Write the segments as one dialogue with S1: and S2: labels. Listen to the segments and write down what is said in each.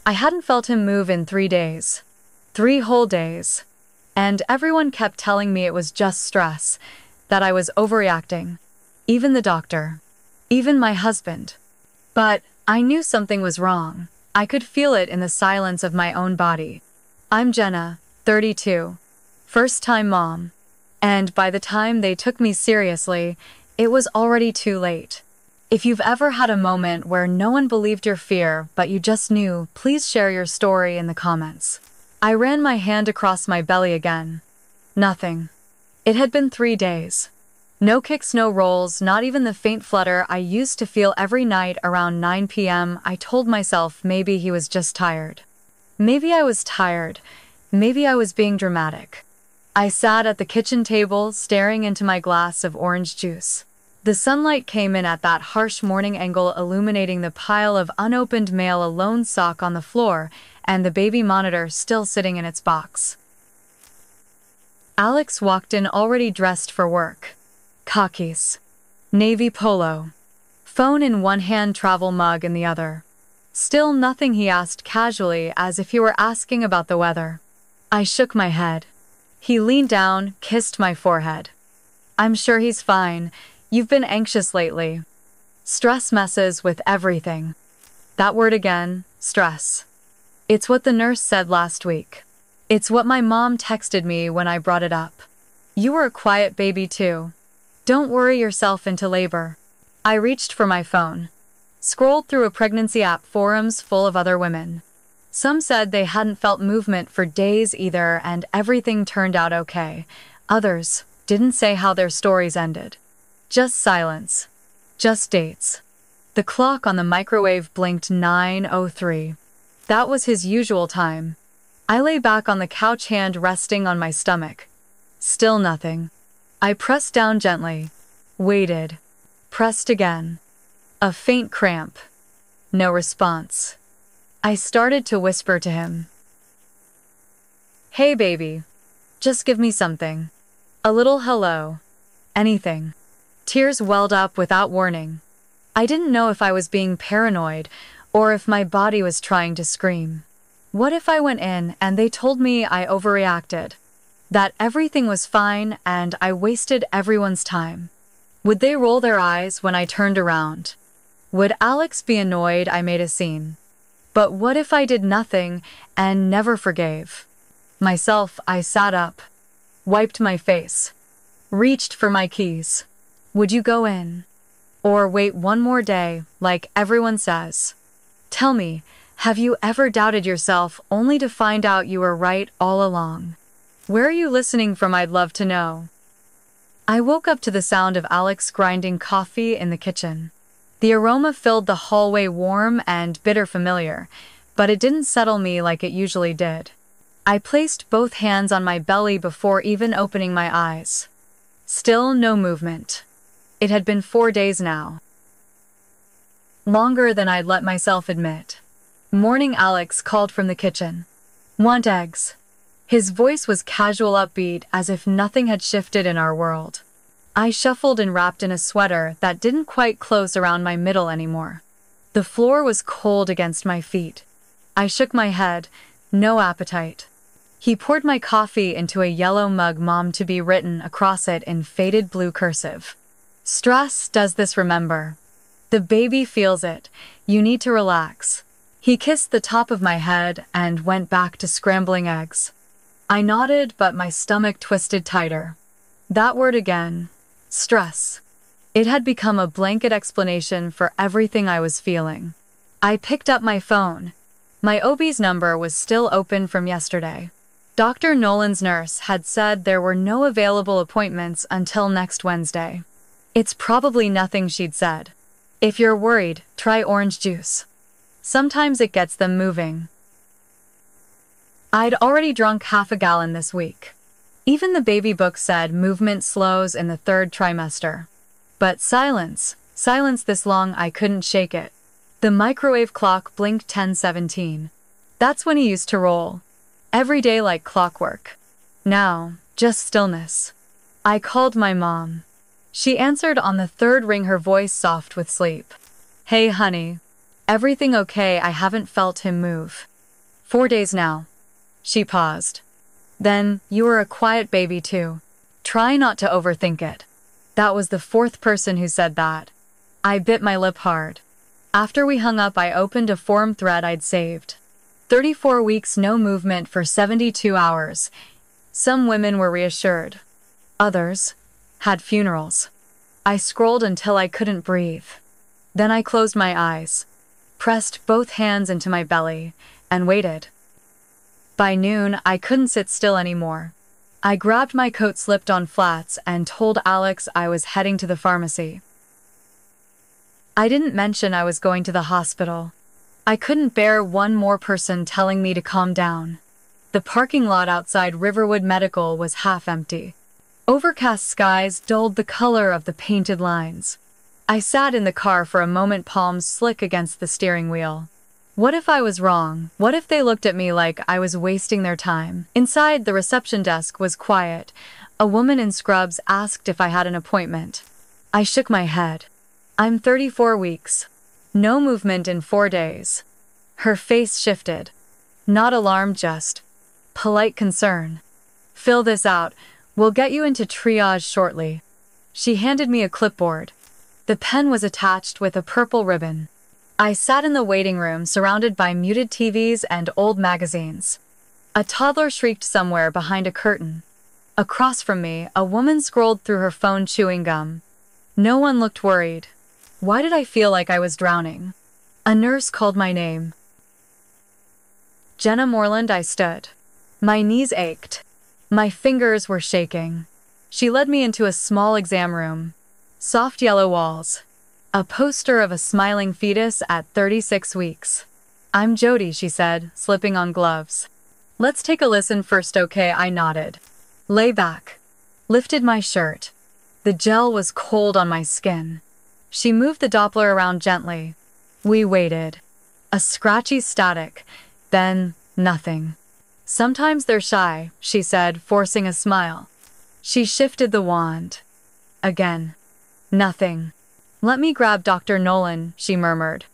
S1: I hadn't felt him move in 3 days. 3 whole days. And everyone kept telling me it was just stress, that I was overreacting. Even the doctor. Even my husband. But I knew something was wrong. I could feel it in the silence of my own body. I'm Jenna, 32. First-time mom. And by the time they took me seriously, it was already too late. If you've ever had a moment where no one believed your fear, but you just knew, please share your story in the comments. I ran my hand across my belly again. Nothing. It had been 3 days. No kicks, no rolls, not even the faint flutter I used to feel every night around 9 p.m. I told myself maybe he was just tired. Maybe I was tired. Maybe I was being dramatic. I sat at the kitchen table, staring into my glass of orange juice. The sunlight came in at that harsh morning angle, illuminating the pile of unopened mail, a lone sock on the floor, and the baby monitor still sitting in its box. Alex walked in already dressed for work. Khakis. Navy polo. Phone in one hand, travel mug in the other. Still nothing, he asked casually, as if he were asking about the weather. I shook my head. He leaned down, kissed my forehead. I'm sure he's fine. You've been anxious lately. Stress messes with everything. That word again, stress. It's what the nurse said last week. It's what my mom texted me when I brought it up. You were a quiet baby too. Don't worry yourself into labor. I reached for my phone. Scrolled through a pregnancy app, forums full of other women. Some said they hadn't felt movement for days either, and everything turned out okay. Others didn't say how their stories ended. Just silence. Just dates. The clock on the microwave blinked 9:03. That was his usual time. I lay back on the couch, hand resting on my stomach. Still nothing. I pressed down gently. Waited. Pressed again. A faint cramp. No response. I started to whisper to him. Hey baby. Just give me something. A little hello. Anything. Tears welled up without warning. I didn't know if I was being paranoid or if my body was trying to scream. What if I went in and they told me I overreacted? That everything was fine and I wasted everyone's time? Would they roll their eyes when I turned around? Would Alex be annoyed I made a scene? But what if I did nothing and never forgave? Myself, I sat up, wiped my face, reached for my keys. Would you go in? Or wait one more day, like everyone says? Tell me, have you ever doubted yourself only to find out you were right all along? Where are you listening from? I'd love to know. I woke up to the sound of Alex grinding coffee in the kitchen. The aroma filled the hallway, warm and bitter familiar, but it didn't settle me like it usually did. I placed both hands on my belly before even opening my eyes. Still no movement. It had been 4 days now. Longer than I'd let myself admit. Morning, Alex called from the kitchen. Want eggs? His voice was casual, upbeat, as if nothing had shifted in our world. I shuffled and wrapped in a sweater that didn't quite close around my middle anymore. The floor was cold against my feet. I shook my head, no appetite. He poured my coffee into a yellow mug, mom to be written across it in faded blue cursive. Stress does this, remember. The baby feels it. You need to relax. He kissed the top of my head and went back to scrambling eggs. I nodded, but my stomach twisted tighter. That word again. Stress. It had become a blanket explanation for everything I was feeling. I picked up my phone. My OB's number was still open from yesterday. Dr. Nolan's nurse had said there were no available appointments until next Wednesday. It's probably nothing, she'd said. If you're worried, try orange juice. Sometimes it gets them moving. I'd already drunk half a gallon this week. Even the baby book said movement slows in the 3rd trimester. But silence this long, I couldn't shake it. The microwave clock blinked 10:17. That's when he used to roll. Every day like clockwork. Now, just stillness. I called my mom. She answered on the 3rd ring, her voice soft with sleep. Hey honey. Everything okay? I haven't felt him move. 4 days now. She paused. Then, you were a quiet baby too. Try not to overthink it. That was the fourth person who said that. I bit my lip hard. After we hung up, I opened a forum thread I'd saved. 34 weeks no movement for 72 hours. Some women were reassured. Others had funerals. I scrolled until I couldn't breathe. Then I closed my eyes, pressed both hands into my belly, and waited. By noon, I couldn't sit still anymore. I grabbed my coat, slipped on flats, and told Alex I was heading to the pharmacy. I didn't mention I was going to the hospital. I couldn't bear one more person telling me to calm down. The parking lot outside Riverwood Medical was half empty. Overcast skies dulled the color of the painted lines. I sat in the car for a moment, palms slick against the steering wheel. What if I was wrong? What if they looked at me like I was wasting their time? Inside, the reception desk was quiet. A woman in scrubs asked if I had an appointment. I shook my head. I'm 34 weeks. No movement in 4 days. Her face shifted. Not alarm, just polite concern. Fill this out. We'll get you into triage shortly. She handed me a clipboard. The pen was attached with a purple ribbon. I sat in the waiting room, surrounded by muted TVs and old magazines. A toddler shrieked somewhere behind a curtain. Across from me, a woman scrolled through her phone, chewing gum. No one looked worried. Why did I feel like I was drowning? A nurse called my name. Jenna Moreland. I stood. My knees ached. My fingers were shaking. She led me into a small exam room. Soft yellow walls. A poster of a smiling fetus at 36 weeks. I'm Jody, she said, slipping on gloves. Let's take a listen first, okay? I nodded. Lay back. Lifted my shirt. The gel was cold on my skin. She moved the Doppler around gently. We waited. A scratchy static. Then, nothing. Sometimes they're shy, she said, forcing a smile. She shifted the wand. Again. Nothing. Let me grab Dr. Nolan, she murmured.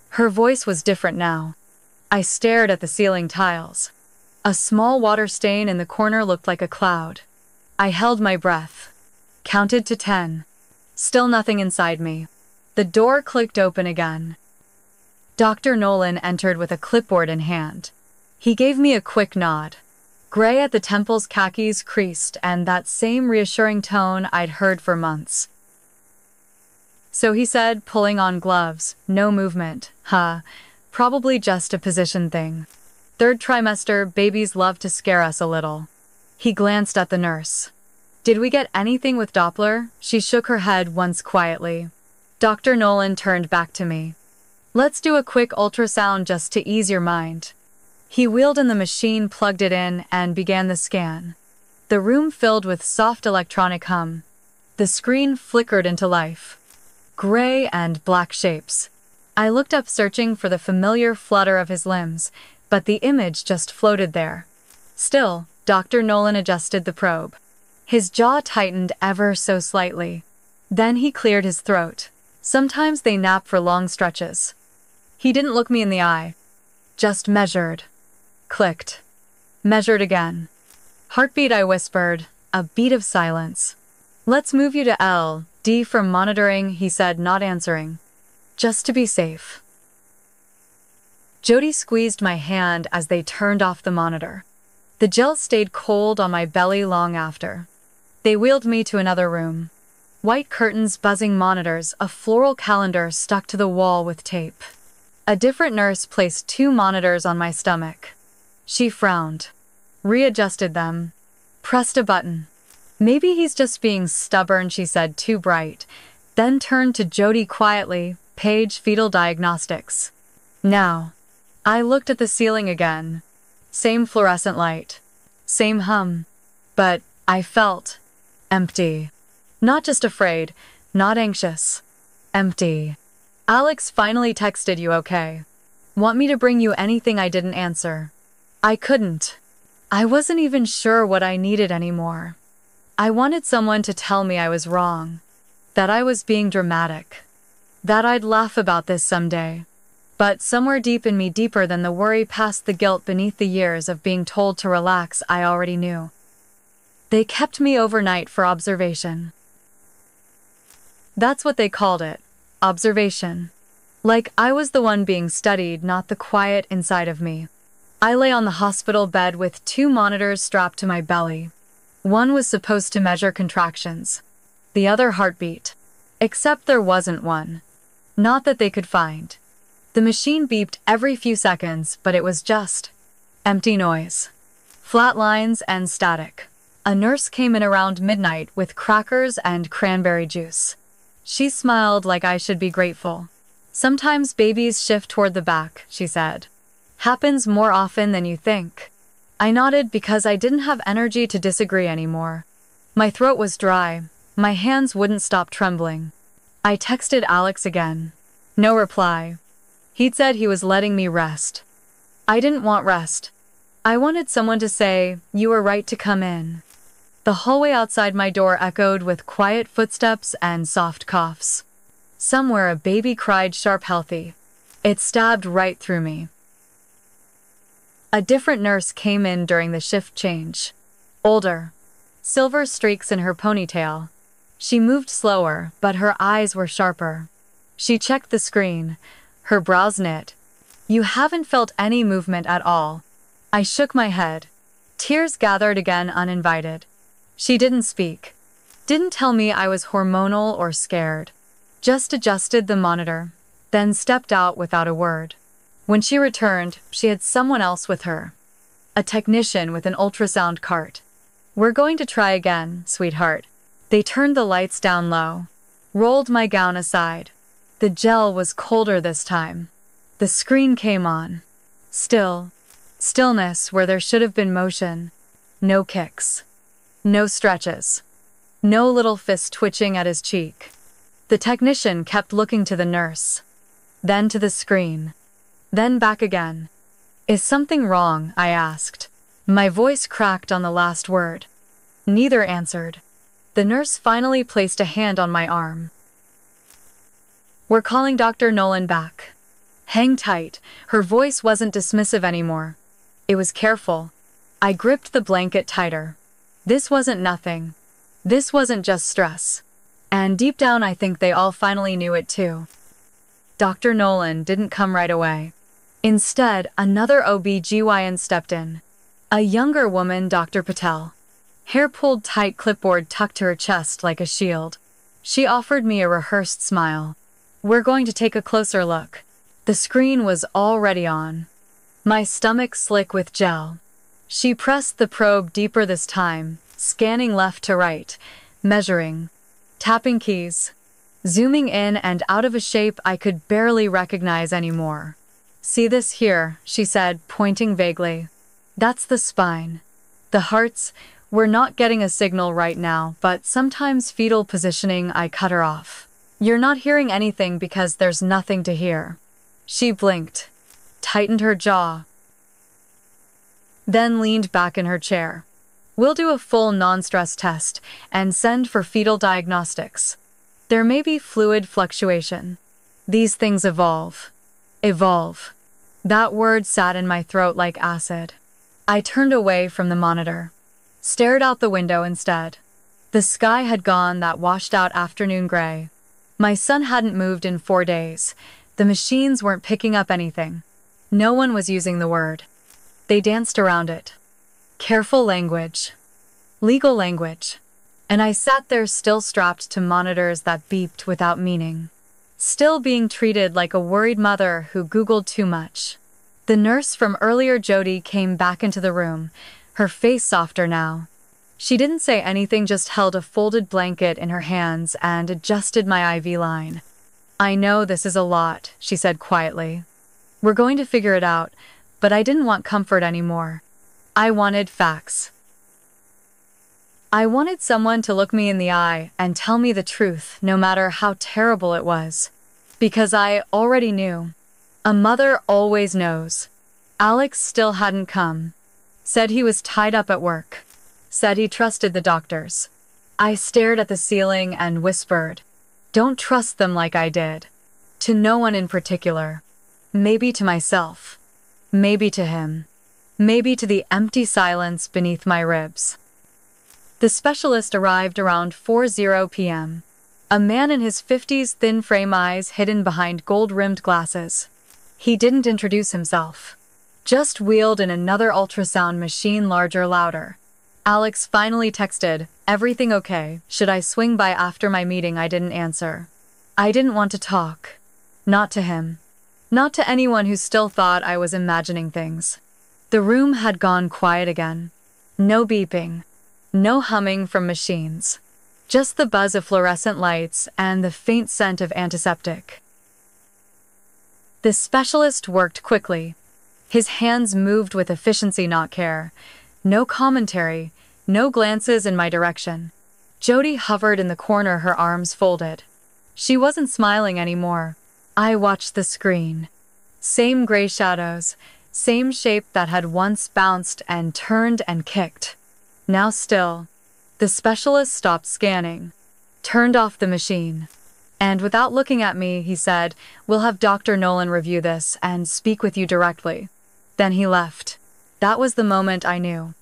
S1: Her voice was different now. I stared at the ceiling tiles. A small water stain in the corner looked like a cloud. I held my breath. Counted to 10. Still nothing inside me. The door clicked open again. Dr. Nolan entered with a clipboard in hand. He gave me a quick nod. Gray at the temples, khakis creased, and that same reassuring tone I'd heard for months. So he said, pulling on gloves, no movement. Probably just a position thing. 3rd trimester, babies love to scare us a little. He glanced at the nurse. Did we get anything with Doppler? She shook her head once quietly. Dr. Nolan turned back to me. Let's do a quick ultrasound just to ease your mind. He wheeled in the machine, plugged it in, and began the scan. The room filled with soft electronic hum. The screen flickered into life. Gray and black shapes. I looked up, searching for the familiar flutter of his limbs, but the image just floated there. Still, Dr. Nolan adjusted the probe. His jaw tightened ever so slightly. Then he cleared his throat. Sometimes they nap for long stretches. He didn't look me in the eye. Just measured. Clicked. Measured again. Heartbeat, I whispered. A beat of silence. Let's move you to LD for monitoring, he said, not answering. Just to be safe. Jody squeezed my hand as they turned off the monitor. The gel stayed cold on my belly long after. They wheeled me to another room. White curtains, buzzing monitors, a floral calendar stuck to the wall with tape. A different nurse placed 2 monitors on my stomach. She frowned. Readjusted them. Pressed a button. Maybe he's just being stubborn, she said, too bright. Then turned to Jody quietly. Page, fetal diagnostics. Now. I looked at the ceiling again. Same fluorescent light. Same hum. But I felt empty. Not just afraid, not anxious. Empty. Alex finally texted, you okay? Want me to bring you anything? I didn't answer. I couldn't. I wasn't even sure what I needed anymore. I wanted someone to tell me I was wrong. That I was being dramatic. That I'd laugh about this someday. But somewhere deep in me, deeper than the worry, past the guilt, beneath the years of being told to relax, I already knew. They kept me overnight for observation. That's what they called it. Observation. Like I was the one being studied, not the quiet inside of me. I lay on the hospital bed with 2 monitors strapped to my belly. One was supposed to measure contractions, the other heartbeat. Except there wasn't one. Not that they could find. The machine beeped every few seconds, but it was just empty noise. Flat lines and static. A nurse came in around midnight with crackers and cranberry juice. She smiled like I should be grateful. Sometimes babies shift toward the back, she said. Happens more often than you think. I nodded because I didn't have energy to disagree anymore. My throat was dry. My hands wouldn't stop trembling. I texted Alex again. No reply. He'd said he was letting me rest. I didn't want rest. I wanted someone to say, "You were right to come in." The hallway outside my door echoed with quiet footsteps and soft coughs. Somewhere a baby cried sharp, healthy. It stabbed right through me. A different nurse came in during the shift change. Older. Silver streaks in her ponytail. She moved slower, but her eyes were sharper. She checked the screen, her brows knit. "You haven't felt any movement at all." I shook my head. Tears gathered again, uninvited. She didn't speak. Didn't tell me I was hormonal or scared. Just adjusted the monitor, then stepped out without a word. When she returned, she had someone else with her. A technician with an ultrasound cart. "We're going to try again, sweetheart." They turned the lights down low. Rolled my gown aside. The gel was colder this time. The screen came on. Still. Stillness where there should have been motion. No kicks. No stretches. No little fist twitching at his cheek. The technician kept looking to the nurse. Then to the screen. Then back again. "Is something wrong?" I asked. My voice cracked on the last word. Neither answered. The nurse finally placed a hand on my arm. "We're calling Dr. Nolan back. Hang tight." Her voice wasn't dismissive anymore. It was careful. I gripped the blanket tighter. This wasn't nothing. This wasn't just stress. And deep down I think they all finally knew it too. Dr. Nolan didn't come right away. Instead, another OB-GYN stepped in. A younger woman, Dr. Patel. Hair pulled tight, clipboard tucked to her chest like a shield. She offered me a rehearsed smile. "We're going to take a closer look." The screen was already on. My stomach slick with gel. She pressed the probe deeper this time, scanning left to right, measuring, tapping keys, zooming in and out of a shape I could barely recognize anymore. "See this here," she said, pointing vaguely. "That's the spine. The heart's, we're not getting a signal right now, but sometimes fetal positioning." I cut her off. "You're not hearing anything because there's nothing to hear." She blinked, tightened her jaw, then leaned back in her chair. "We'll do a full non-stress test and send for fetal diagnostics. There may be fluid fluctuation. These things evolve. Evolve." That word sat in my throat like acid. I turned away from the monitor. Stared out the window instead. The sky had gone that washed-out afternoon gray. My son hadn't moved in 4 days. The machines weren't picking up anything. No one was using the word. They danced around it. Careful language. Legal language. And I sat there still, strapped to monitors that beeped without meaning. Still being treated like a worried mother who Googled too much. The nurse from earlier, Jody, came back into the room, her face softer now. She didn't say anything, just held a folded blanket in her hands and adjusted my IV line. "I know this is a lot," she said quietly. "We're going to figure it out," but I didn't want comfort anymore. I wanted facts. I wanted someone to look me in the eye and tell me the truth, no matter how terrible it was. Because I already knew. A mother always knows. Alex still hadn't come. Said he was tied up at work. Said he trusted the doctors. I stared at the ceiling and whispered, "Don't trust them like I did." To no one in particular. Maybe to myself. Maybe to him. Maybe to the empty silence beneath my ribs. The specialist arrived around 4:00 p.m. A man in his 50s, thin frame, eyes hidden behind gold-rimmed glasses. He didn't introduce himself. Just wheeled in another ultrasound machine, larger, louder. Alex finally texted, "Everything okay? Should I swing by after my meeting?" I didn't answer. I didn't want to talk. Not to him. Not to anyone who still thought I was imagining things. The room had gone quiet again. No beeping. No humming from machines. Just the buzz of fluorescent lights and the faint scent of antiseptic. The specialist worked quickly. His hands moved with efficiency, not care. No commentary, no glances in my direction. Jody hovered in the corner, her arms folded. She wasn't smiling anymore. I watched the screen. Same gray shadows, same shape that had once bounced and turned and kicked. Now still. The specialist stopped scanning, turned off the machine. And without looking at me, he said, "We'll have Dr. Nolan review this and speak with you directly." Then he left. That was the moment I knew.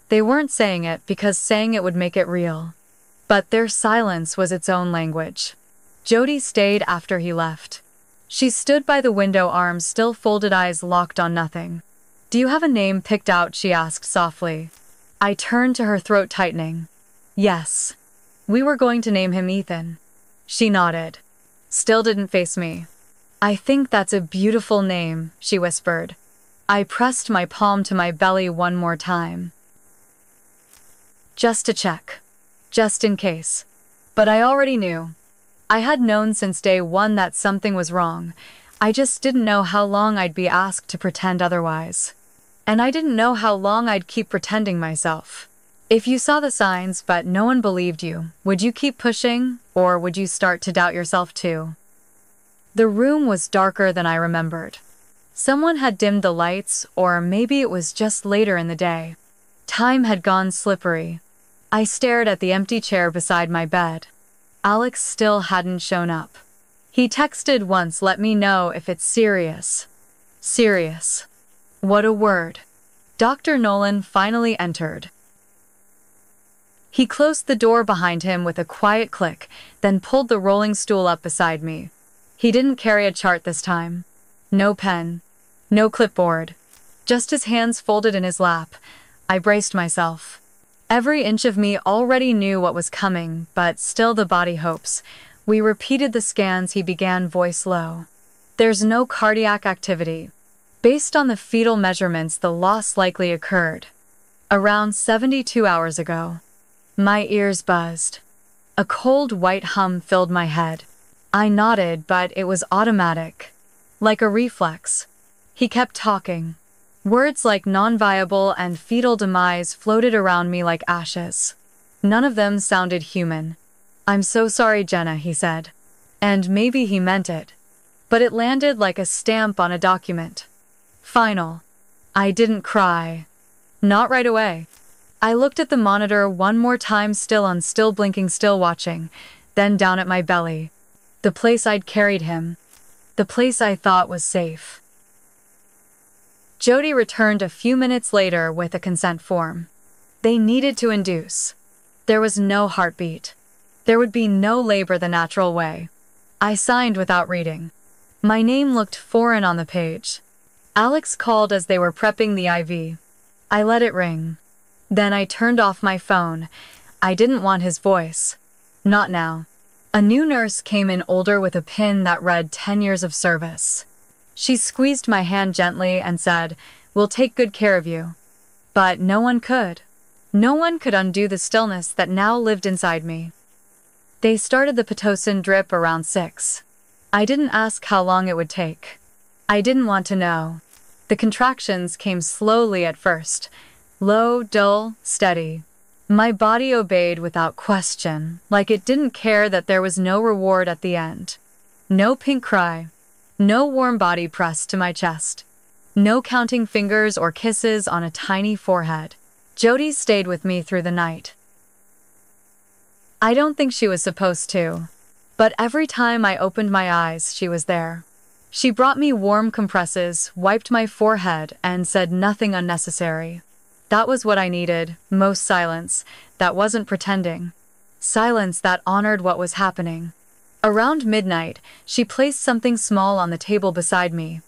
S1: They weren't saying it because saying it would make it real. But their silence was its own language. Jody stayed after he left. She stood by the window, arms still folded, eyes locked on nothing. "Do you have a name picked out?" she asked softly. I turned to her, throat tightening. "Yes. We were going to name him Ethan." She nodded. Still didn't face me. "I think that's a beautiful name," she whispered. I pressed my palm to my belly one more time. Just to check. Just in case. But I already knew. I had known since day one that something was wrong. I just didn't know how long I'd be asked to pretend otherwise. And I didn't know how long I'd keep pretending myself. If you saw the signs but no one believed you, would you keep pushing, or would you start to doubt yourself too? The room was darker than I remembered. Someone had dimmed the lights, or maybe it was just later in the day. Time had gone slippery. I stared at the empty chair beside my bed. Alex still hadn't shown up. He texted once, "Let me know if it's serious." Serious. What a word. Dr. Nolan finally entered. He closed the door behind him with a quiet click, then pulled the rolling stool up beside me. He didn't carry a chart this time. No pen. No clipboard. Just his hands folded in his lap. I braced myself. Every inch of me already knew what was coming, but still the body hopes. We repeated the scans. He began, voice low. "There's no cardiac activity. Based on the fetal measurements, the loss likely occurred around 72 hours ago." My ears buzzed. A cold white hum filled my head. I nodded, but it was automatic. Like a reflex. He kept talking. Words like non-viable and fetal demise floated around me like ashes. None of them sounded human. "I'm so sorry, Jenna," he said. And maybe he meant it. But it landed like a stamp on a document. Final. I didn't cry. Not right away. I looked at the monitor one more time, still on, still blinking, still watching, then down at my belly. The place I'd carried him. The place I thought was safe. Jody returned a few minutes later with a consent form. They needed to induce. There was no heartbeat. There would be no labor the natural way. I signed without reading. My name looked foreign on the page. Alex called as they were prepping the IV. I let it ring. Then I turned off my phone. I didn't want his voice. Not now. A new nurse came in, older, with a pin that read 10 years of service. She squeezed my hand gently and said, "We'll take good care of you." But no one could. No one could undo the stillness that now lived inside me. They started the Pitocin drip around 6. I didn't ask how long it would take. I didn't want to know. The contractions came slowly at first. Low, dull, steady. My body obeyed without question, like it didn't care that there was no reward at the end. No pink cry. No warm body pressed to my chest. No counting fingers or kisses on a tiny forehead. Jody stayed with me through the night. I don't think she was supposed to, but every time I opened my eyes, she was there. She brought me warm compresses, wiped my forehead, and said nothing unnecessary. That was what I needed, most silence, that wasn't pretending. Silence that honored what was happening. Around midnight, she placed something small on the table beside me.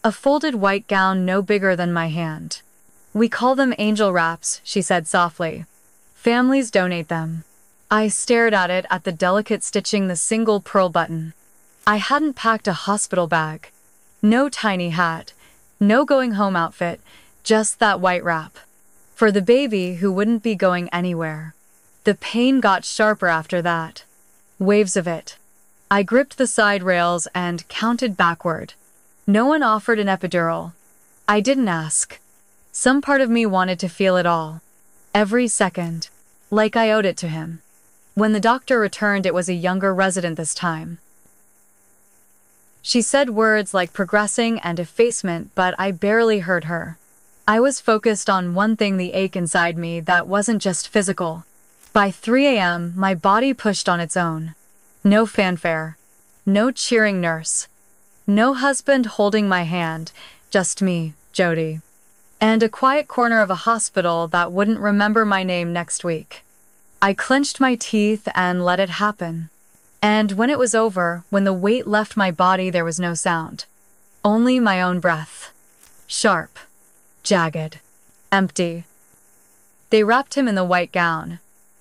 S1: A folded white gown no bigger than my hand. "We call them angel wraps," she said softly. "Families donate them." I stared at it, at the delicate stitching, the single pearl button. I hadn't packed a hospital bag. No tiny hat. No going home outfit. Just that white wrap. For the baby who wouldn't be going anywhere. The pain got sharper after that. Waves of it. I gripped the side rails and counted backward. No one offered an epidural. I didn't ask. Some part of me wanted to feel it all. Every second. Like I owed it to him. When the doctor returned, it was a younger resident this time. She said words like progressing and effacement, but I barely heard her. I was focused on one thing, the ache inside me that wasn't just physical. By 3 a.m., my body pushed on its own. No fanfare. No cheering nurse. No husband holding my hand. Just me, Jody. And a quiet corner of a hospital that wouldn't remember my name next week. I clenched my teeth and let it happen. And when it was over, when the weight left my body, there was no sound. Only my own breath. Sharp. Jagged. Empty. They wrapped him in the white gown.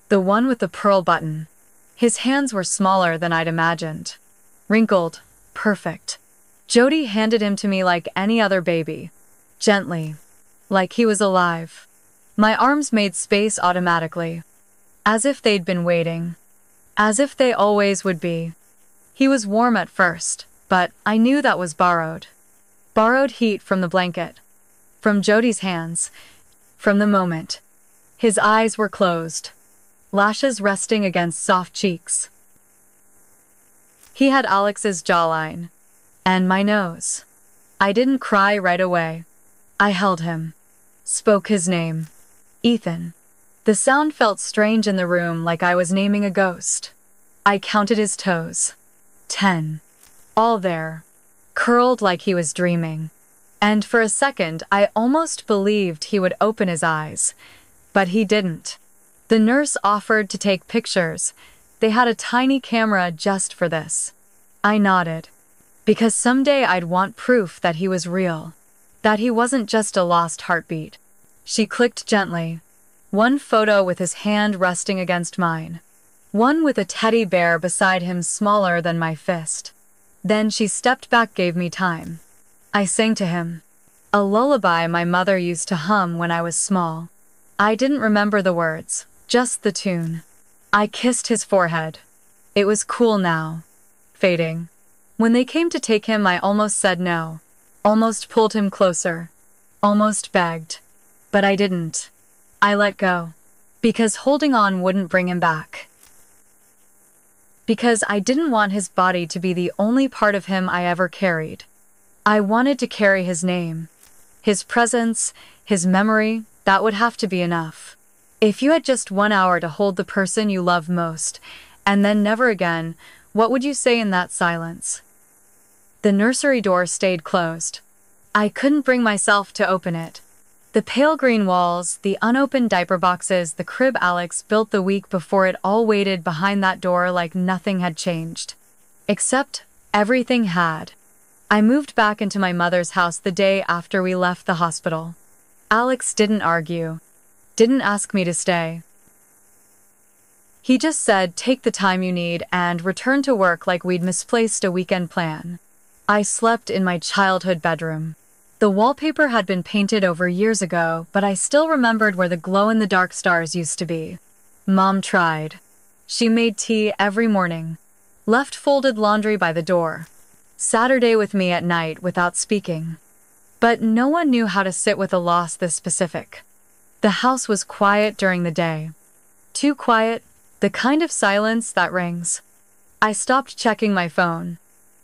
S1: The one with the pearl button. His hands were smaller than I'd imagined. Wrinkled. Perfect. Jody handed him to me like any other baby. Gently. Like he was alive. My arms made space automatically. As if they'd been waiting. As if they always would be. He was warm at first, but I knew that was borrowed. Borrowed heat from the blanket. From Jody's hands. From the moment. His eyes were closed. Lashes resting against soft cheeks. He had Alex's jawline. And my nose. I didn't cry right away. I held him. Spoke his name. Ethan. The sound felt strange in the room, like I was naming a ghost. I counted his toes. 10. All there. Curled like he was dreaming. And for a second, I almost believed he would open his eyes. But he didn't. The nurse offered to take pictures. They had a tiny camera just for this. I nodded. Because someday I'd want proof that he was real. That he wasn't just a lost heartbeat. She clicked gently. One photo with his hand resting against mine. One with a teddy bear beside him, smaller than my fist. Then she stepped back, gave me time. I sang to him. A lullaby my mother used to hum when I was small. I didn't remember the words, just the tune. I kissed his forehead. It was cool now. Fading. When they came to take him, I almost said no. Almost pulled him closer. Almost begged. But I didn't. I let go. Because holding on wouldn't bring him back. Because I didn't want his body to be the only part of him I ever carried. I wanted to carry his name. His presence, his memory, that would have to be enough. If you had just 1 hour to hold the person you love most, and then never again, what would you say in that silence? The nursery door stayed closed. I couldn't bring myself to open it. The pale green walls, the unopened diaper boxes, the crib Alex built the week before, it all waited behind that door like nothing had changed. Except everything had. I moved back into my mother's house the day after we left the hospital. Alex didn't argue. Didn't ask me to stay. He just said, take the time you need and return to work, like we'd misplaced a weekend plan. I slept in my childhood bedroom. The wallpaper had been painted over years ago, but I still remembered where the glow-in-the-dark stars used to be. Mom tried. She made tea every morning. Left folded laundry by the door. Saturday with me at night without speaking. But no one knew how to sit with a loss this specific. The house was quiet during the day. Too quiet, the kind of silence that rings. I stopped checking my phone.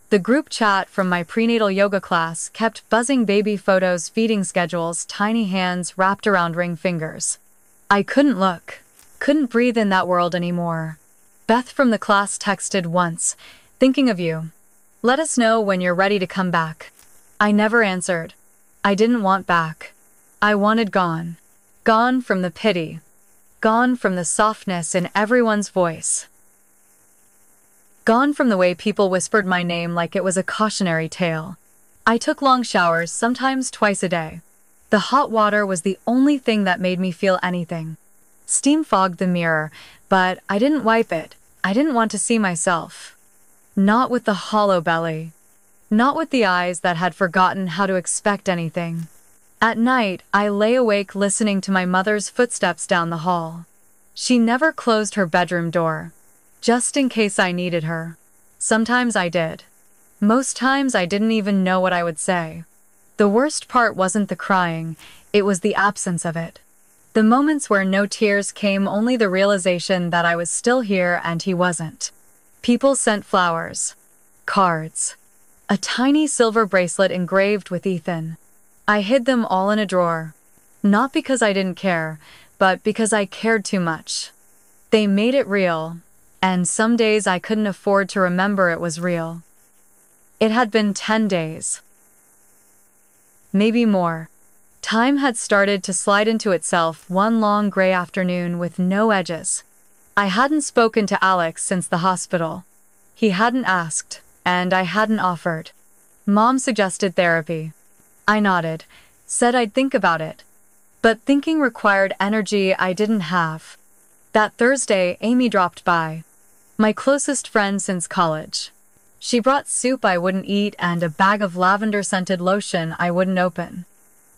S1: The group chat from my prenatal yoga class kept buzzing, baby photos, feeding schedules, tiny hands wrapped around ring fingers. I couldn't look. Couldn't breathe in that world anymore. Beth from the class texted once, thinking of you. Let us know when you're ready to come back." I never answered. I didn't want back. I wanted gone. Gone from the pity. Gone from the softness in everyone's voice. Gone from the way people whispered my name like it was a cautionary tale. I took long showers, sometimes twice a day. The hot water was the only thing that made me feel anything. Steam fogged the mirror, but I didn't wipe it. I didn't want to see myself. Not with the hollow belly. Not with the eyes that had forgotten how to expect anything. At night, I lay awake listening to my mother's footsteps down the hall. She never closed her bedroom door, just in case I needed her. Sometimes I did. Most times I didn't even know what I would say. The worst part wasn't the crying, it was the absence of it. The moments where no tears came, only the realization that I was still here and he wasn't. People sent flowers, cards, a tiny silver bracelet engraved with Ethan. I hid them all in a drawer. Not because I didn't care, but because I cared too much. They made it real, and some days I couldn't afford to remember it was real. It had been 10 days. Maybe more. Time had started to slide into itself, one long gray afternoon with no edges. I hadn't spoken to Alex since the hospital. He hadn't asked, and I hadn't offered. Mom suggested therapy. I nodded, said I'd think about it. But thinking required energy I didn't have. That Thursday, Amy dropped by. My closest friend since college. She brought soup I wouldn't eat and a bag of lavender-scented lotion I wouldn't open.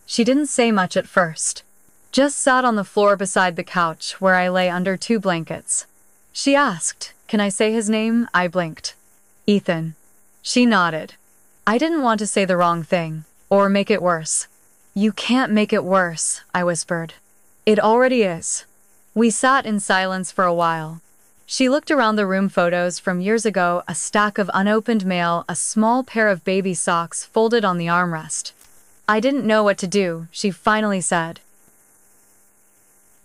S1: She didn't say much at first. Just sat on the floor beside the couch where I lay under 2 blankets. She asked, "Can I say his name?" I blinked. "Ethan." She nodded. I didn't want to say the wrong thing, or make it worse. "You can't make it worse," I whispered. "It already is." We sat in silence for a while. She looked around the room, photos from years ago, a stack of unopened mail, a small pair of baby socks folded on the armrest. I didn't know what to do, she finally said.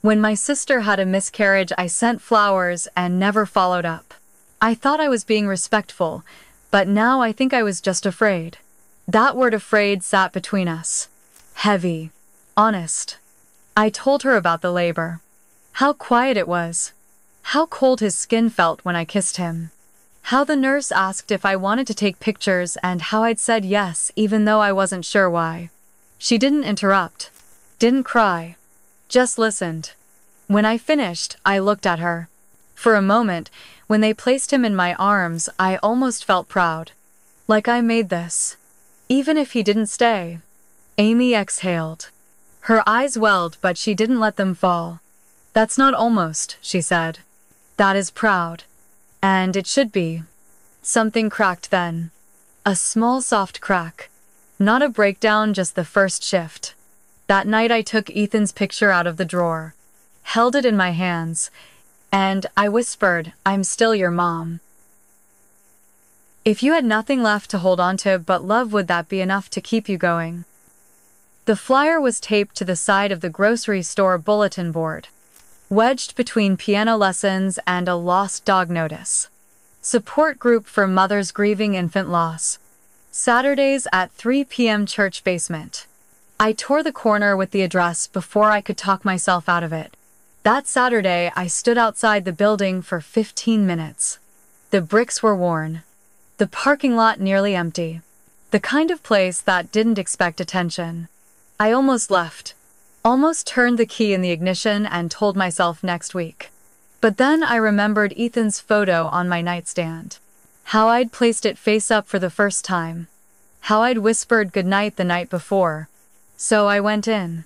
S1: "When my sister had a miscarriage, I sent flowers and never followed up. I thought I was being respectful, but now I think I was just afraid." That word afraid sat between us. Heavy. Honest. I told her about the labor. How quiet it was. How cold his skin felt when I kissed him. How the nurse asked if I wanted to take pictures and how I'd said yes even though I wasn't sure why. She didn't interrupt. Didn't cry. Just listened. When I finished, I looked at her. For a moment, when they placed him in my arms, I almost felt proud. Like I made this. Even if he didn't stay. Amy exhaled. Her eyes welled, but she didn't let them fall. "That's not almost," she said. "That is proud. And it should be." Something cracked then. A small soft crack. Not a breakdown, just the first shift. That night I took Ethan's picture out of the drawer. Held it in my hands. And I whispered, "I'm still your mom." If you had nothing left to hold on to but love, would that be enough to keep you going? The flyer was taped to the side of the grocery store bulletin board. Wedged between piano lessons and a lost dog notice. Support group for mothers grieving infant loss. Saturdays at 3 p.m. church basement. I tore the corner with the address before I could talk myself out of it. That Saturday, I stood outside the building for 15 minutes. The bricks were worn. The parking lot nearly empty. The kind of place that didn't expect attention. I almost left. Almost turned the key in the ignition and told myself next week. But then I remembered Ethan's photo on my nightstand. How I'd placed it face up for the first time. How I'd whispered goodnight the night before. So I went in.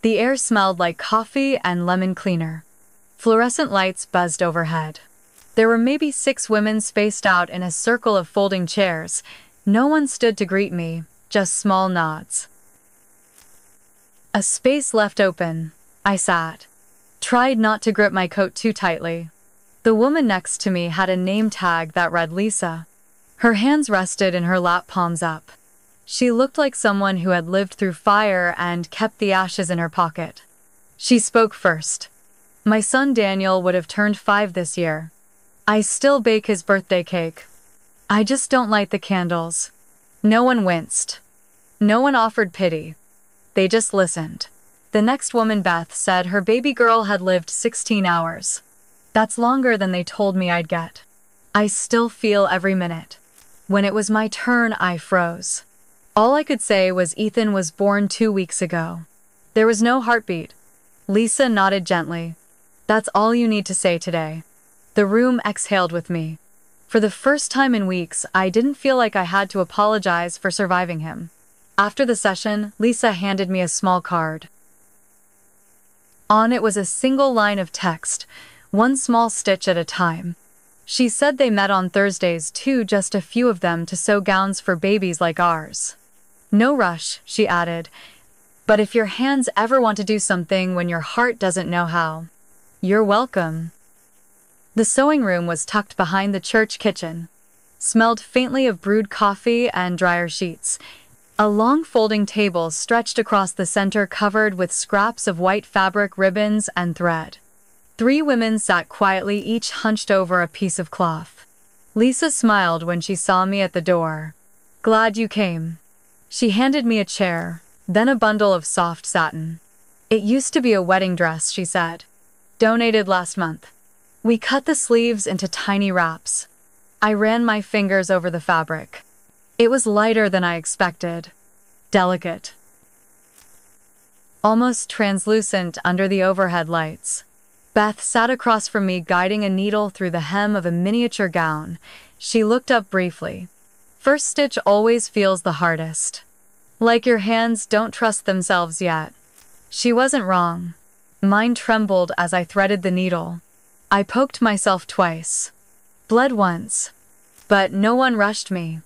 S1: The air smelled like coffee and lemon cleaner. Fluorescent lights buzzed overhead. There were maybe 6 women spaced out in a circle of folding chairs. No one stood to greet me, just small nods. A space left open. I sat. Tried not to grip my coat too tightly. The woman next to me had a name tag that read Lisa. Her hands rested in her lap, palms up. She looked like someone who had lived through fire and kept the ashes in her pocket. She spoke first. "My son Daniel would have turned 5 this year. I still bake his birthday cake." I just don't light the candles. No one winced. No one offered pity. They just listened. The next woman, Beth, said her baby girl had lived 16 hours. That's longer than they told me I'd get. I still feel every minute. When it was my turn, I froze. All I could say was Ethan was born 2 weeks ago. There was no heartbeat. Lisa nodded gently. That's all you need to say today. The room exhaled with me. For the first time in weeks, I didn't feel like I had to apologize for surviving him. After the session, Lisa handed me a small card. On it was a single line of text, one small stitch at a time. She said they met on Thursdays too, just a few of them, to sew gowns for babies like ours. No rush, she added, but if your hands ever want to do something when your heart doesn't know how, you're welcome. The sewing room was tucked behind the church kitchen. Smelled faintly of brewed coffee and dryer sheets. A long folding table stretched across the center, covered with scraps of white fabric, ribbons, and thread. 3 women sat quietly, each hunched over a piece of cloth. Lisa smiled when she saw me at the door. Glad you came. She handed me a chair, then a bundle of soft satin. It used to be a wedding dress, she said. Donated last month. We cut the sleeves into tiny wraps. I ran my fingers over the fabric. It was lighter than I expected. Delicate. Almost translucent under the overhead lights. Beth sat across from me, guiding a needle through the hem of a miniature gown. She looked up briefly. First stitch always feels the hardest. Like your hands don't trust themselves yet. She wasn't wrong. Mine trembled as I threaded the needle. I poked myself twice. Bled once. But no one rushed me.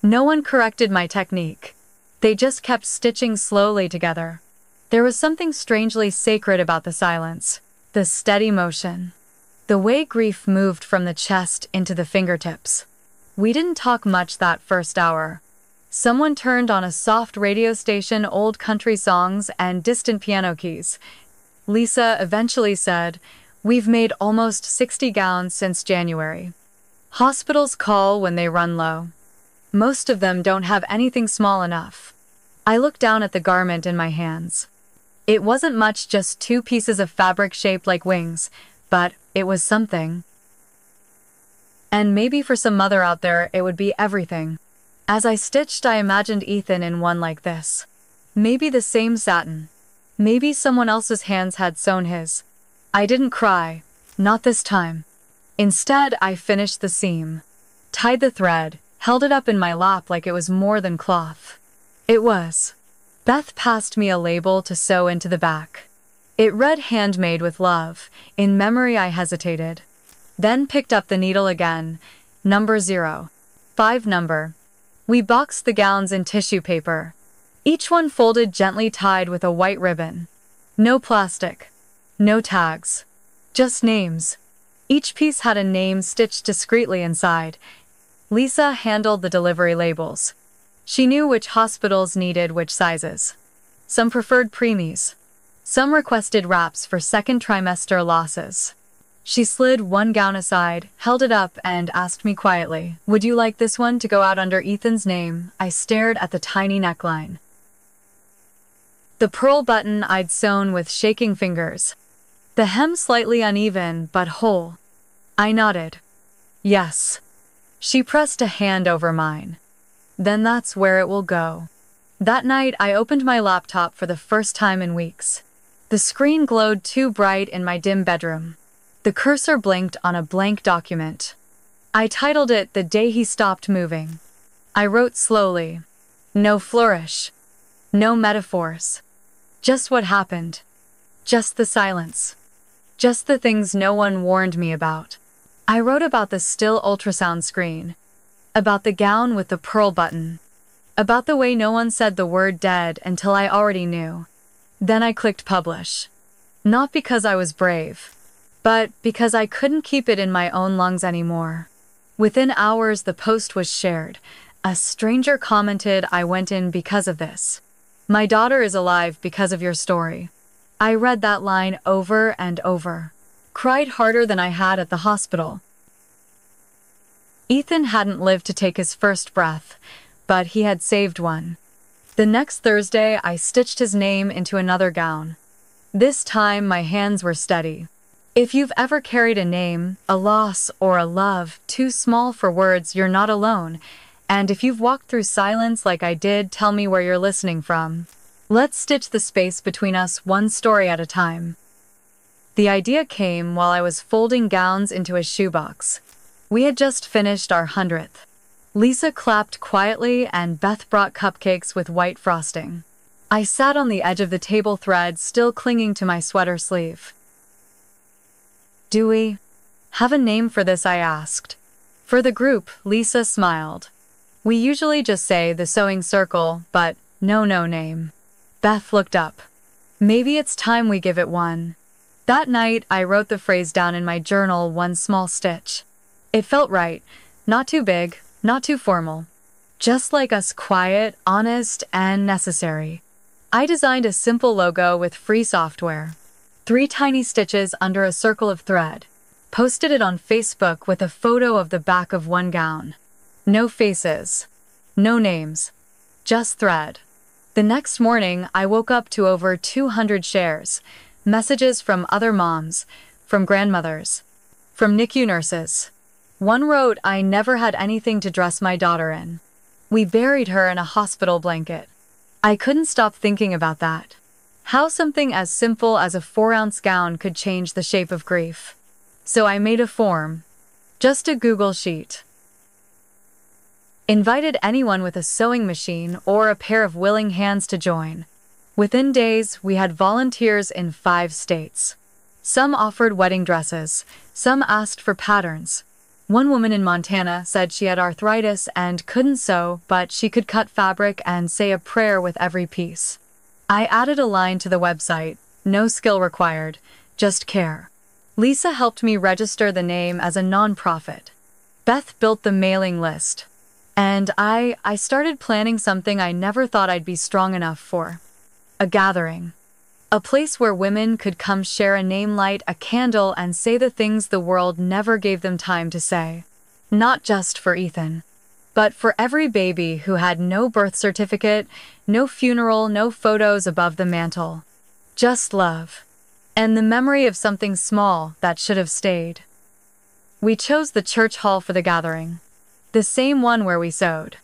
S1: No one corrected my technique. They just kept stitching slowly together. There was something strangely sacred about the silence, the steady motion, the way grief moved from the chest into the fingertips. We didn't talk much that first hour. Someone turned on a soft radio station, old country songs and distant piano keys. Lisa eventually said, "We've made almost 60 gowns since January. Hospitals call when they run low. Most of them don't have anything small enough." I looked down at the garment in my hands. It wasn't much, just 2 pieces of fabric shaped like wings, but it was something. And maybe for some mother out there, it would be everything. As I stitched, I imagined Ethan in one like this. Maybe the same satin. Maybe someone else's hands had sewn his. I didn't cry. Not this time. Instead, I finished the seam. Tied the thread. Held it up in my lap like it was more than cloth. It was. Beth passed me a label to sew into the back. It read "Handmade with Love." In memory, I hesitated. Then picked up the needle again. Number 0. 5 number. We boxed the gowns in tissue paper. Each one folded, gently tied with a white ribbon. No plastic. No tags. Just names. Each piece had a name stitched discreetly inside. Lisa handled the delivery labels. She knew which hospitals needed which sizes. Some preferred preemies. Some requested wraps for second trimester losses. She slid one gown aside, held it up, and asked me quietly, "Would you like this one to go out under Ethan's name?" I stared at the tiny neckline. The pearl button I'd sewn with shaking fingers. The hem slightly uneven, but whole. I nodded. Yes. She pressed a hand over mine. Then that's where it will go. That night, I opened my laptop for the first time in weeks. The screen glowed too bright in my dim bedroom. The cursor blinked on a blank document. I titled it "The Day He Stopped Moving." I wrote slowly. No flourish. No metaphors. Just what happened. Just the silence. Just the things no one warned me about. I wrote about the still ultrasound screen. About the gown with the pearl button. About the way no one said the word dead until I already knew. Then I clicked publish. Not because I was brave, but because I couldn't keep it in my own lungs anymore. Within hours, the post was shared. A stranger commented, "I went in because of this. My daughter is alive because of your story." I read that line over and over. Cried harder than I had at the hospital. Ethan hadn't lived to take his first breath, but he had saved one. The next Thursday, I stitched his name into another gown. This time, my hands were steady. If you've ever carried a name, a loss, or a love too small for words, you're not alone. And if you've walked through silence like I did, tell me where you're listening from. Let's stitch the space between us one story at a time. The idea came while I was folding gowns into a shoebox. We had just finished our 100th. Lisa clapped quietly and Beth brought cupcakes with white frosting. I sat on the edge of the table, thread still clinging to my sweater sleeve. "Do we have a name for this?" I asked. For the group, Lisa smiled. "We usually just say the sewing circle, but no name." Beth looked up. "Maybe it's time we give it one." That night, I wrote the phrase down in my journal, one small stitch. It felt right, not too big, not too formal. Just like us, quiet, honest, and necessary. I designed a simple logo with free software. 3 tiny stitches under a circle of thread. Posted it on Facebook with a photo of the back of one gown. No faces. No names. Just thread. The next morning, I woke up to over 200 shares. Messages from other moms, from grandmothers, from NICU nurses. One wrote, "I never had anything to dress my daughter in. We buried her in a hospital blanket." I couldn't stop thinking about that. How something as simple as a 4-ounce gown could change the shape of grief. So I made a form. Just a Google sheet. Invited anyone with a sewing machine or a pair of willing hands to join. Within days, we had volunteers in 5 states. Some offered wedding dresses. Some asked for patterns. One woman in Montana said she had arthritis and couldn't sew, but she could cut fabric and say a prayer with every piece. I added a line to the website, "No skill required, just care." Lisa helped me register the name as a nonprofit. Beth built the mailing list. And I started planning something I never thought I'd be strong enough for. A gathering. A place where women could come share a name, light a candle, and say the things the world never gave them time to say. Not just for Ethan, but for every baby who had no birth certificate, no funeral, no photos above the mantle. Just love. And the memory of something small that should have stayed. We chose the church hall for the gathering. The same one where we sewed.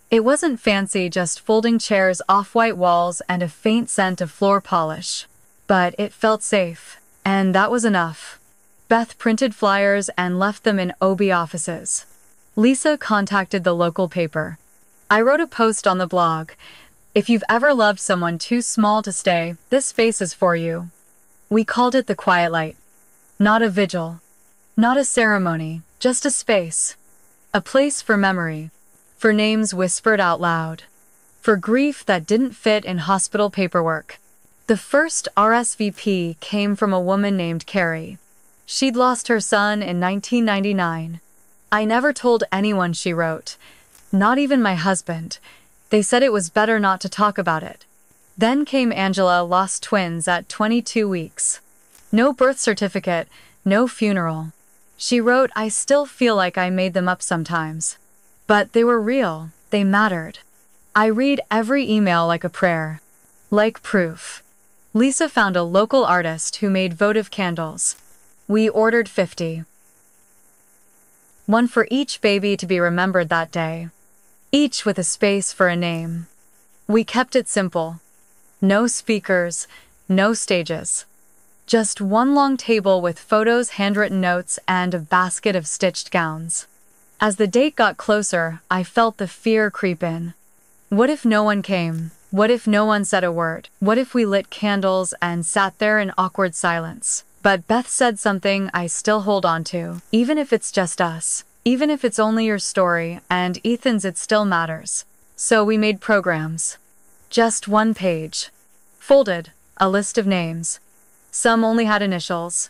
S1: It wasn't fancy, just folding chairs, off-white walls, and a faint scent of floor polish. But it felt safe. And that was enough. Beth printed flyers and left them in OB offices. Lisa contacted the local paper. I wrote a post on the blog. "If you've ever loved someone too small to stay, this space is for you." We called it the Quiet Light. Not a vigil. Not a ceremony, just a space. A place for memory. For names whispered out loud. For grief that didn't fit in hospital paperwork. The first RSVP came from a woman named Carrie. She'd lost her son in 1999. "I never told anyone," she wrote. "Not even my husband. They said it was better not to talk about it." Then came Angela, lost twins at 22 weeks. No birth certificate, no funeral. She wrote, "I still feel like I made them up sometimes. But they were real, they mattered." I read every email like a prayer. Like proof. Lisa found a local artist who made votive candles. We ordered 50. One for each baby to be remembered that day. Each with a space for a name. We kept it simple. No speakers, no stages. Just one long table with photos, handwritten notes, and a basket of stitched gowns. As the date got closer, I felt the fear creep in. What if no one came? What if no one said a word? What if we lit candles and sat there in awkward silence? But Beth said something I still hold on to. Even if it's just us, even if it's only your story, and Ethan's, it still matters. So we made programs. Just one page. Folded, a list of names. Some only had initials.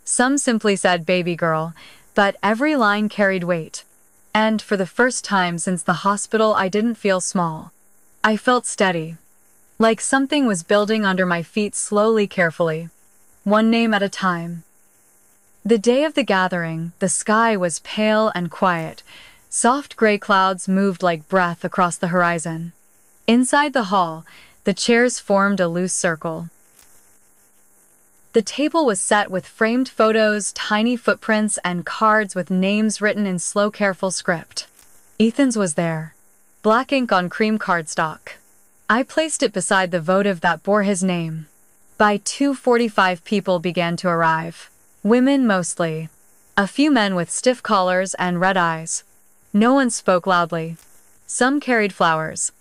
S1: Some simply said baby girl, but every line carried weight. And for the first time since the hospital, I didn't feel small. I felt steady. Like something was building under my feet slowly, carefully. One name at a time. The day of the gathering, the sky was pale and quiet. Soft gray clouds moved like breath across the horizon. Inside the hall, the chairs formed a loose circle. The table was set with framed photos, tiny footprints, and cards with names written in slow, careful script. Ethan's was there. Black ink on cream cardstock. I placed it beside the votive that bore his name. By 2:45 people began to arrive. Women mostly. A few men with stiff collars and red eyes. No one spoke loudly. Some carried flowers.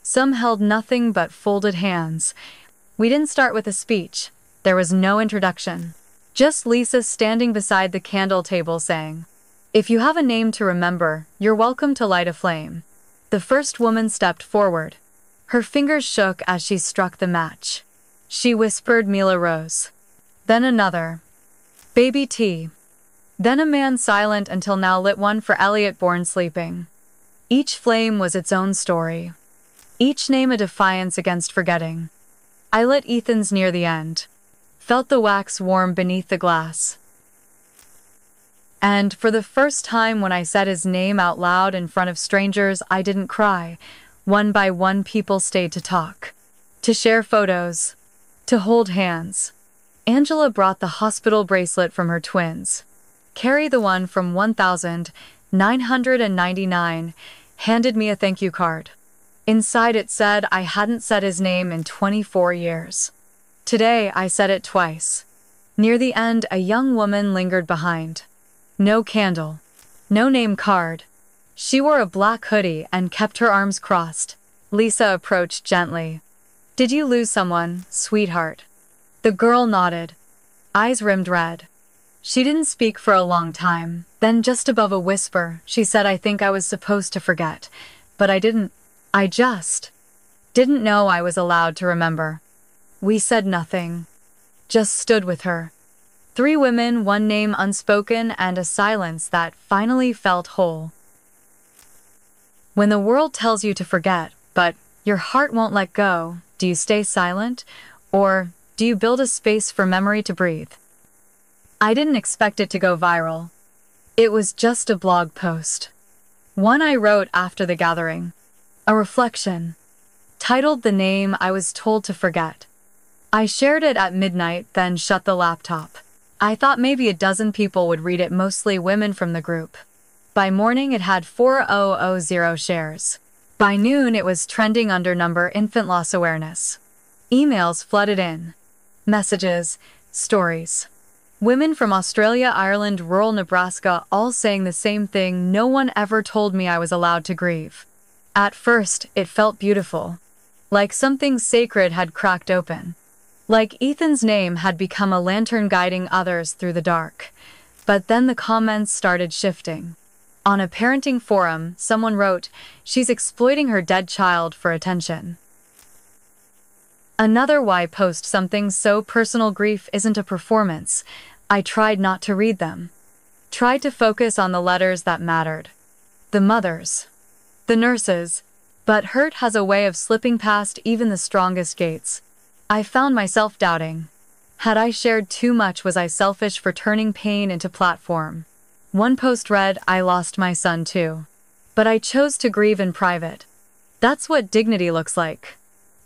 S1: Some held nothing but folded hands. We didn't start with a speech. There was no introduction. Just Lisa standing beside the candle table saying, "If you have a name to remember, you're welcome to light a flame." The first woman stepped forward. Her fingers shook as she struck the match. She whispered Mila Rose. Then another. Baby T. Then a man silent until now lit one for Elliot born sleeping. Each flame was its own story. Each name a defiance against forgetting. I lit Ethan's near the end. Felt the wax warm beneath the glass. And for the first time when I said his name out loud in front of strangers, I didn't cry. One by one people stayed to talk. To share photos. To hold hands. Angela brought the hospital bracelet from her twins. Carrie, the one from 1999, handed me a thank you card. Inside it said I hadn't said his name in 24 years. Today I said it twice. Near the end, a young woman lingered behind. No candle. No name card. She wore a black hoodie and kept her arms crossed. Lisa approached gently. "Did you lose someone, sweetheart?" The girl nodded. Eyes rimmed red. She didn't speak for a long time. Then just above a whisper, she said, "I think I was supposed to forget. But I didn't. I just didn't know I was allowed to remember." We said nothing. Just stood with her. 3 women, one name unspoken, and a silence that finally felt whole. When the world tells you to forget, but your heart won't let go, do you stay silent? Or do you build a space for memory to breathe? I didn't expect it to go viral. It was just a blog post. One I wrote after the gathering. A reflection. Titled The Name I Was Told to Forget. I shared it at midnight, then shut the laptop. I thought maybe a dozen people would read it, mostly women from the group. By morning it had 4,000 shares. By noon it was trending under number infant loss awareness. Emails flooded in. Messages, stories. Women from Australia, Ireland, rural Nebraska, all saying the same thing. No one ever told me I was allowed to grieve. At first, it felt beautiful. Like something sacred had cracked open. Like Ethan's name had become a lantern guiding others through the dark. But then the comments started shifting. On a parenting forum, someone wrote, "She's exploiting her dead child for attention." Another why post something so personal. Grief isn't a performance. I tried not to read them. Tried to focus on the letters that mattered. The mothers. The nurses. But hurt has a way of slipping past even the strongest gates. I found myself doubting. Had I shared too much? Was I selfish for turning pain into platform? One post read, "I lost my son too. But I chose to grieve in private. That's what dignity looks like."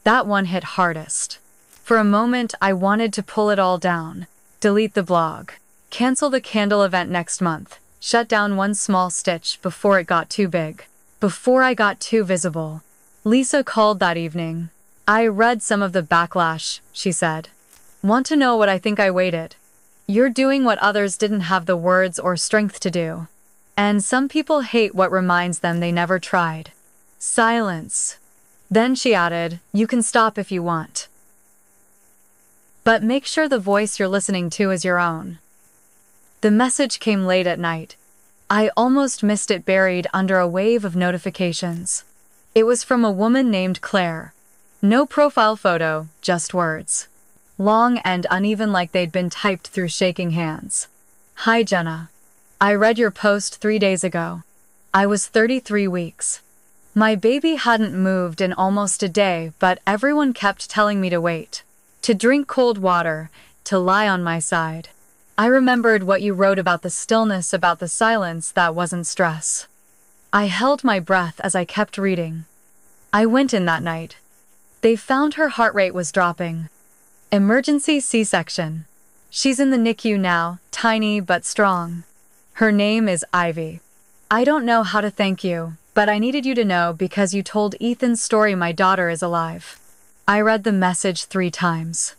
S1: That one hit hardest. For a moment, I wanted to pull it all down. Delete the blog. Cancel the candle event next month. Shut down one small stitch before it got too big. Before I got too visible. Lisa called that evening. "I read some of the backlash," she said. "Want to know what I think? I waited. You're doing what others didn't have the words or strength to do. And some people hate what reminds them they never tried." Silence. Then she added, "You can stop if you want. But make sure the voice you're listening to is your own." The message came late at night. I almost missed it, buried under a wave of notifications. It was from a woman named Claire. No profile photo, just words. Long and uneven, like they'd been typed through shaking hands. "Hi Jenna. I read your post 3 days ago. I was 33 weeks. My baby hadn't moved in almost a day, but everyone kept telling me to wait. To drink cold water, to lie on my side. I remembered what you wrote about the stillness, about the silence that wasn't stress. I held my breath as I kept reading. I went in that night. They found her heart rate was dropping. Emergency C-section. She's in the NICU now, tiny but strong. Her name is Ivy. I don't know how to thank you, but I needed you to know because you told Ethan's story. My daughter is alive. I read the message 3 times.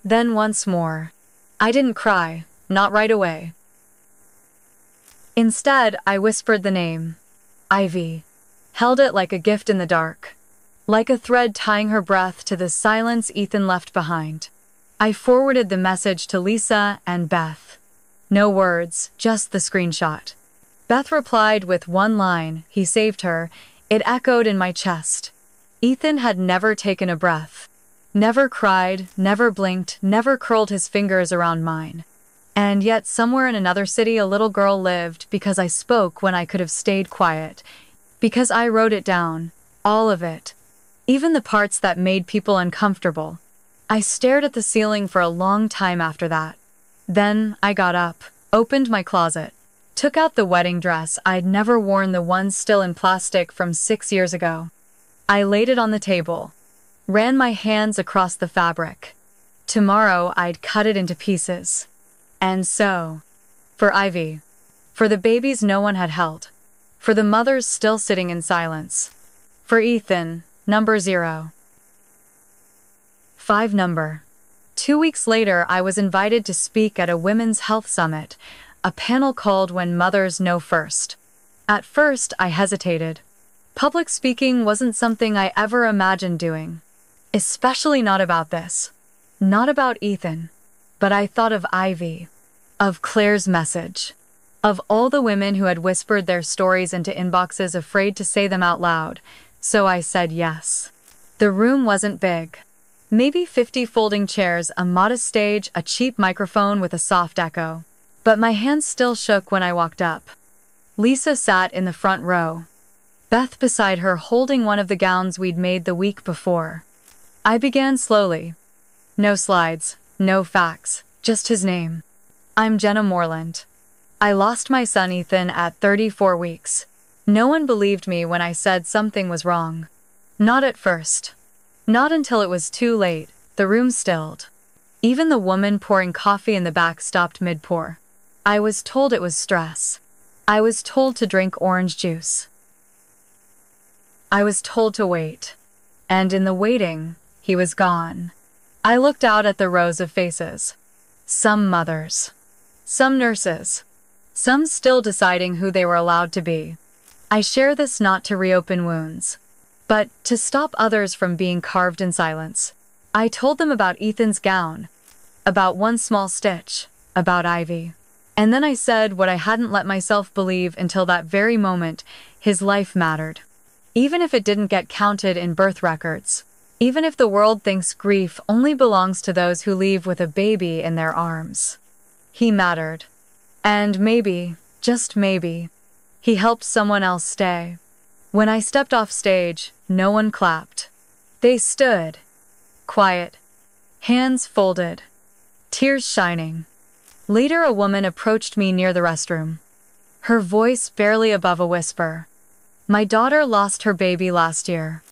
S1: Then once more. I didn't cry, not right away. Instead, I whispered the name. Ivy. Held it like a gift in the dark. Like a thread tying her breath to the silence Ethan left behind. I forwarded the message to Lisa and Beth. No words, just the screenshot. Beth replied with one line, "He saved her." It echoed in my chest. Ethan had never taken a breath. Never cried, never blinked, never curled his fingers around mine. And yet somewhere in another city a little girl lived because I spoke when I could have stayed quiet. Because I wrote it down. All of it. Even the parts that made people uncomfortable. I stared at the ceiling for a long time after that. Then I got up, opened my closet, took out the wedding dress I'd never worn, the one still in plastic from 6 years ago. I laid it on the table, ran my hands across the fabric. Tomorrow I'd cut it into pieces. And so, for Ivy, for the babies no one had held, for the mothers still sitting in silence, for Ethan, number 0. 5 number. 2 weeks later, I was invited to speak at a women's health summit, a panel called When Mothers Know First. At first, I hesitated. Public speaking wasn't something I ever imagined doing. Especially not about this. Not about Ethan. But I thought of Ivy. Of Claire's message. Of all the women who had whispered their stories into inboxes afraid to say them out loud. So I said yes. The room wasn't big. Maybe 50 folding chairs, a modest stage, a cheap microphone with a soft echo. But my hands still shook when I walked up. Lisa sat in the front row. Beth beside her holding one of the gowns we'd made the week before. I began slowly. No slides, no facts, just his name. I'm Jenna Moreland. I lost my son Ethan at 34 weeks. No one believed me when I said something was wrong. Not at first. Not until it was too late. The room stilled. Even the woman pouring coffee in the back stopped mid-pour. I was told it was stress. I was told to drink orange juice. I was told to wait. And in the waiting, he was gone. I looked out at the rows of faces. Some mothers. Some nurses. Some still deciding who they were allowed to be. I share this not to reopen wounds, but to stop others from being carved in silence. I told them about Ethan's gown, about one small stitch, about Ivy. And then I said what I hadn't let myself believe until that very moment: his life mattered. Even if it didn't get counted in birth records. Even if the world thinks grief only belongs to those who leave with a baby in their arms. He mattered. And maybe, just maybe, he helped someone else stay. When I stepped off stage, no one clapped. They stood, quiet, hands folded, tears shining. Later, a woman approached me near the restroom. Her voice barely above a whisper. My daughter lost her baby last year.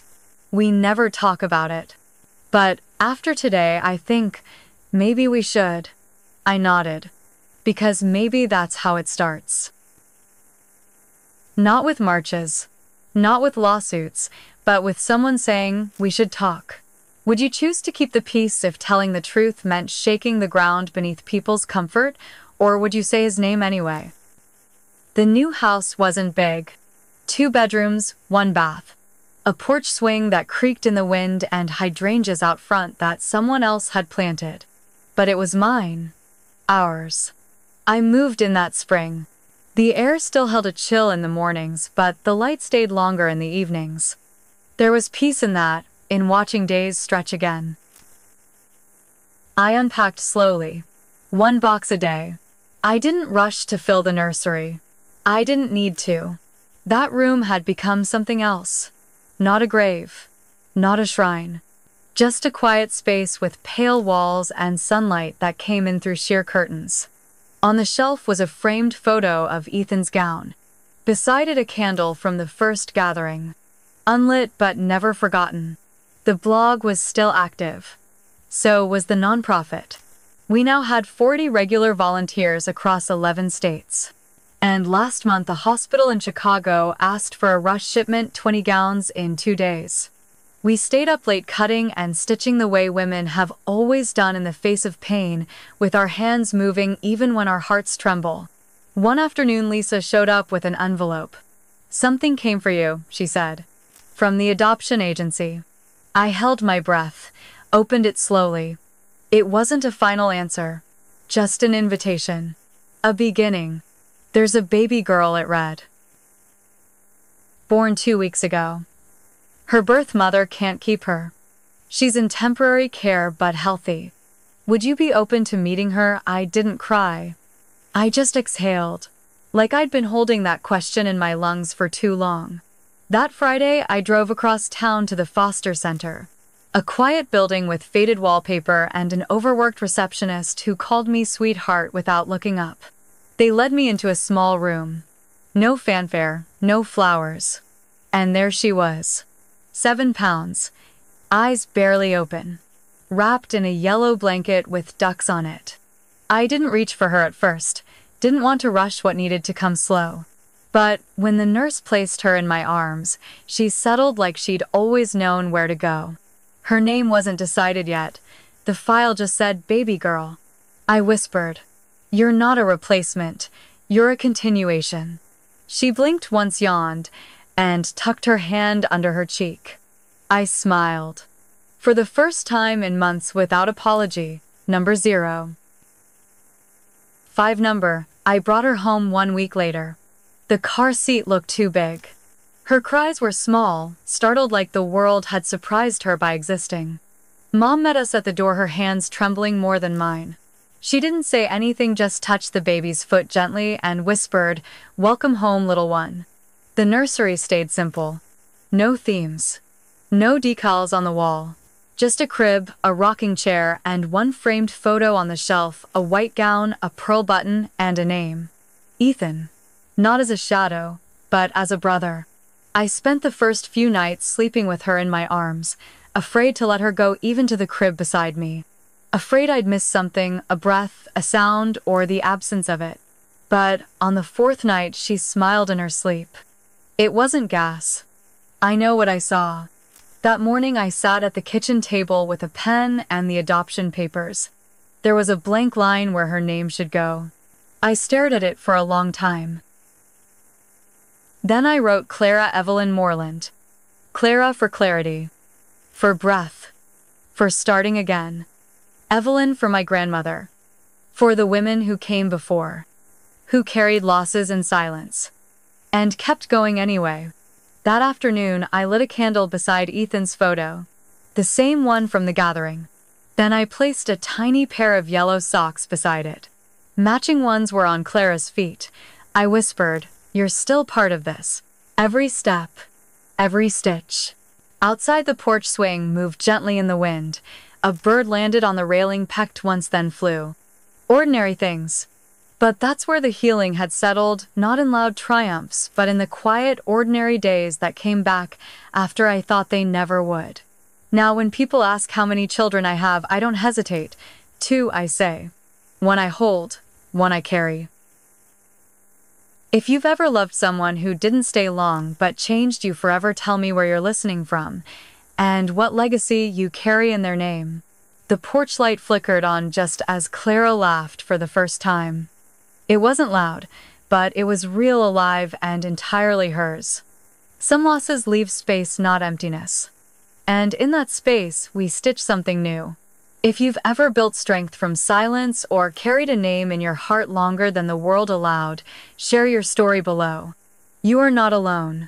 S1: We never talk about it. But after today, I think maybe we should. I nodded. Because maybe that's how it starts. Not with marches. Not with lawsuits, but with someone saying, we should talk. Would you choose to keep the peace if telling the truth meant shaking the ground beneath people's comfort, or would you say his name anyway? The new house wasn't big. 2 bedrooms, 1 bath. A porch swing that creaked in the wind and hydrangeas out front that someone else had planted. But it was mine. Ours. I moved in that spring. The air still held a chill in the mornings, but the light stayed longer in the evenings. There was peace in that, in watching days stretch again. I unpacked slowly. 1 box a day. I didn't rush to fill the nursery. I didn't need to. That room had become something else. Not a grave. Not a shrine. Just a quiet space with pale walls and sunlight that came in through sheer curtains. On the shelf was a framed photo of Ethan's gown. Beside it, a candle from the first gathering. Unlit but never forgotten. The blog was still active. So was the nonprofit. We now had 40 regular volunteers across 11 states. And last month, a hospital in Chicago asked for a rush shipment, 20 gowns in 2 days. We stayed up late cutting and stitching the way women have always done in the face of pain, with our hands moving even when our hearts tremble. One afternoon, Lisa showed up with an envelope. "Something came for you," she said. "From the adoption agency." I held my breath, opened it slowly. It wasn't a final answer, just an invitation. A beginning. "There's a baby girl," it read. "Born 2 weeks ago. Her birth mother can't keep her. She's in temporary care but healthy. Would you be open to meeting her?" I didn't cry. I just exhaled, like I'd been holding that question in my lungs for too long. That Friday, I drove across town to the foster center. A quiet building with faded wallpaper and an overworked receptionist who called me sweetheart without looking up. They led me into a small room. No fanfare, no flowers. And there she was. 7 pounds, eyes barely open, wrapped in a yellow blanket with ducks on it. I didn't reach for her at first, didn't want to rush what needed to come slow. But when the nurse placed her in my arms, she settled like she'd always known where to go. Her name wasn't decided yet. The file just said baby girl. I whispered, "You're not a replacement, you're a continuation." She blinked once, yawned, and tucked her hand under her cheek. I smiled. For the first time in months, without apology. Number 0. 5 number. I brought her home 1 week later. The car seat looked too big. Her cries were small, startled, like the world had surprised her by existing. Mom met us at the door, her hands trembling more than mine. She didn't say anything, just touched the baby's foot gently and whispered, "Welcome home, little one." The nursery stayed simple. No themes. No decals on the wall. Just a crib, a rocking chair, and one framed photo on the shelf, a white gown, a pearl button, and a name. Ethan. Not as a shadow, but as a brother. I spent the first few nights sleeping with her in my arms, afraid to let her go even to the crib beside me. Afraid I'd miss something, a breath, a sound, or the absence of it. But on the 4th night, she smiled in her sleep. It wasn't gas. I know what I saw. That morning, I sat at the kitchen table with a pen and the adoption papers. There was a blank line where her name should go. I stared at it for a long time. Then I wrote Clara Evelyn Moreland. Clara for clarity. For breath. For starting again. Evelyn for my grandmother. For the women who came before. Who carried losses in silence. And kept going anyway. That afternoon, I lit a candle beside Ethan's photo. The same one from the gathering. Then I placed a tiny pair of yellow socks beside it. Matching ones were on Clara's feet. I whispered, "You're still part of this. Every step. Every stitch." Outside, the porch swing moved gently in the wind. A bird landed on the railing, pecked once, then flew. Ordinary things. But that's where the healing had settled, not in loud triumphs, but in the quiet, ordinary days that came back after I thought they never would. Now, when people ask how many children I have, I don't hesitate. 2, I say. 1 I hold, 1 I carry. If you've ever loved someone who didn't stay long but changed you forever, tell me where you're listening from, and what legacy you carry in their name. The porch light flickered on just as Clara laughed for the first time. It wasn't loud, but it was real, alive, and entirely hers. Some losses leave space, not emptiness. And in that space, we stitch something new. If you've ever built strength from silence or carried a name in your heart longer than the world allowed, share your story below. You are not alone.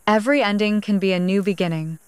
S1: Every ending can be a new beginning.